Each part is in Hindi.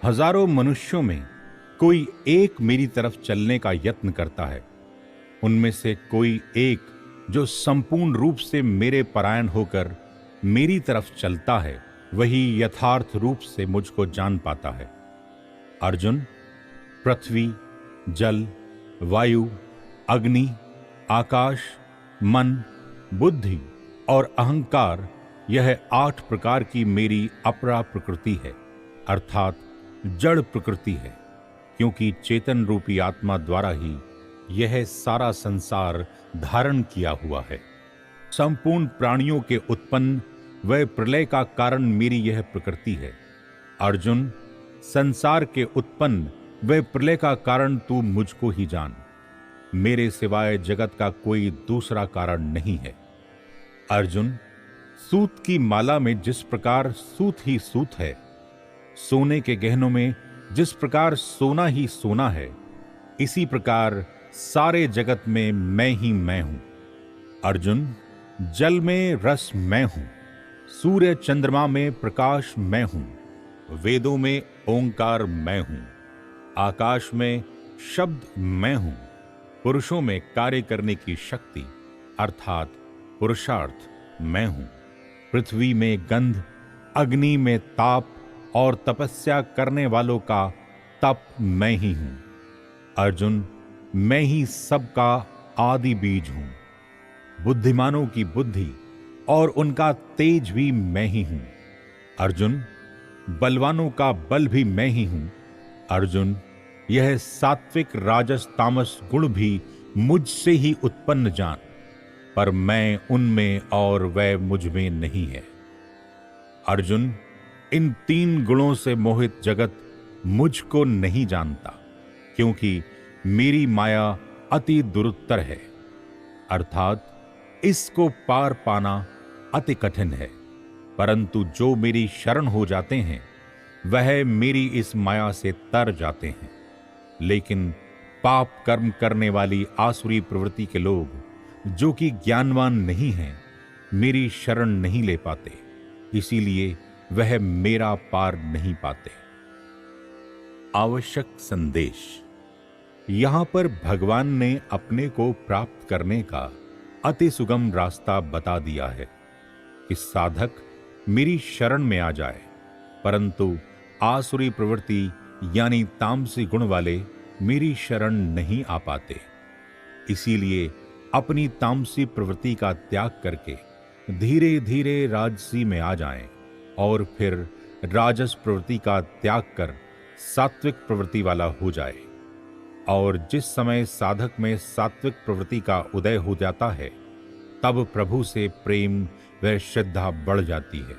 हजारों मनुष्यों में कोई एक मेरी तरफ चलने का यत्न करता है। उनमें से कोई एक जो संपूर्ण रूप से मेरे परायण होकर मेरी तरफ चलता है, वही यथार्थ रूप से मुझको जान पाता है। अर्जुन, पृथ्वी, जल, वायु, अग्नि, आकाश, मन, बुद्धि और अहंकार, यह 8 प्रकार की मेरी अपरा प्रकृति है, अर्थात जड़ प्रकृति है, क्योंकि चेतन रूपी आत्मा द्वारा ही यह सारा संसार धारण किया हुआ है। संपूर्ण प्राणियों के उत्पन्न व प्रलय का कारण मेरी यह प्रकृति है। अर्जुन, संसार के उत्पन्न व प्रलय का कारण तू मुझको ही जान। मेरे सिवाय जगत का कोई दूसरा कारण नहीं है। अर्जुन, सूत की माला में जिस प्रकार सूत ही सूत है, सोने के गहनों में जिस प्रकार सोना ही सोना है, इसी प्रकार सारे जगत में मैं ही मैं हूं। अर्जुन, जल में रस मैं हूं, सूर्य चंद्रमा में प्रकाश मैं हूं, वेदों में ओंकार मैं हूं, आकाश में शब्द मैं हूं, पुरुषों में कार्य करने की शक्ति अर्थात पुरुषार्थ मैं हूं, पृथ्वी में गंध, अग्नि में ताप और तपस्या करने वालों का तप मैं ही हूं। अर्जुन, मैं ही सबका आदि बीज हूं। बुद्धिमानों की बुद्धि और उनका तेज भी मैं ही हूं। अर्जुन, बलवानों का बल भी मैं ही हूं। अर्जुन, यह सात्विक राजस तामस गुण भी मुझसे ही उत्पन्न जान, पर मैं उनमें और वह मुझ में नहीं है। अर्जुन, इन 3 गुणों से मोहित जगत मुझको नहीं जानता, क्योंकि मेरी माया अति दुरुत्तर है, अर्थात इसको पार पाना अति कठिन है। परंतु जो मेरी शरण हो जाते हैं, वह मेरी इस माया से तर जाते हैं। लेकिन पाप कर्म करने वाली आसुरी प्रवृत्ति के लोग, जो कि ज्ञानवान नहीं हैं, मेरी शरण नहीं ले पाते, इसीलिए वह मेरा पार नहीं पाते। आवश्यक संदेश। यहां पर भगवान ने अपने को प्राप्त करने का अति सुगम रास्ता बता दिया है कि साधक मेरी शरण में आ जाए, परंतु आसुरी प्रवृत्ति यानी तामसी गुण वाले मेरी शरण नहीं आ पाते। इसीलिए अपनी तामसी प्रवृत्ति का त्याग करके धीरे धीरे राजसी में आ जाएं और फिर राजस प्रवृत्ति का त्याग कर सात्विक प्रवृत्ति वाला हो जाए। और जिस समय साधक में सात्विक प्रवृत्ति का उदय हो जाता है, तब प्रभु से प्रेम व श्रद्धा बढ़ जाती है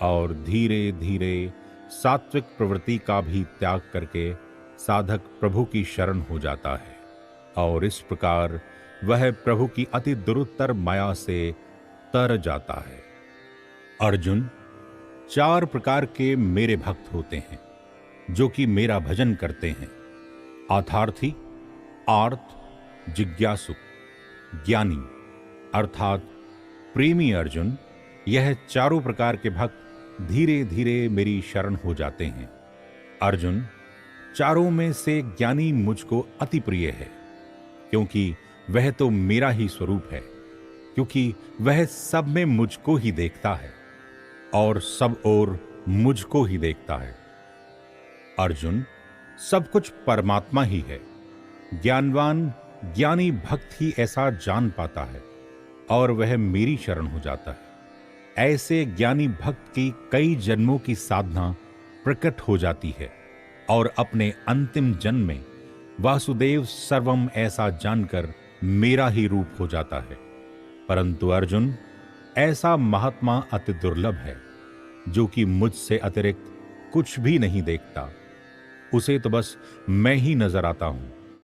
और धीरे धीरे सात्विक प्रवृत्ति का भी त्याग करके साधक प्रभु की शरण हो जाता है और इस प्रकार वह प्रभु की अति दुरुत्तर माया से तर जाता है। अर्जुन, 4 प्रकार के मेरे भक्त होते हैं जो कि मेरा भजन करते हैं। आथार्थी, आर्त, जिज्ञासु, ज्ञानी अर्थात प्रेमी अर्जुन, यह 4 प्रकार के भक्त धीरे धीरे मेरी शरण हो जाते हैं। अर्जुन, चारों में से ज्ञानी मुझको अति प्रिय है, क्योंकि वह तो मेरा ही स्वरूप है, क्योंकि वह सब में मुझको ही देखता है और सब ओर मुझको ही देखता है। अर्जुन, सब कुछ परमात्मा ही है। ज्ञानवान ज्ञानी भक्त ही ऐसा जान पाता है और वह मेरी शरण हो जाता है। ऐसे ज्ञानी भक्त की कई जन्मों की साधना प्रकट हो जाती है और अपने अंतिम जन्म में वासुदेव सर्वम ऐसा जानकर मेरा ही रूप हो जाता है। परंतु अर्जुन, ऐसा महात्मा अति दुर्लभ है जो कि मुझसे अतिरिक्त कुछ भी नहीं देखता। उसे तो बस मैं ही नजर आता हूं।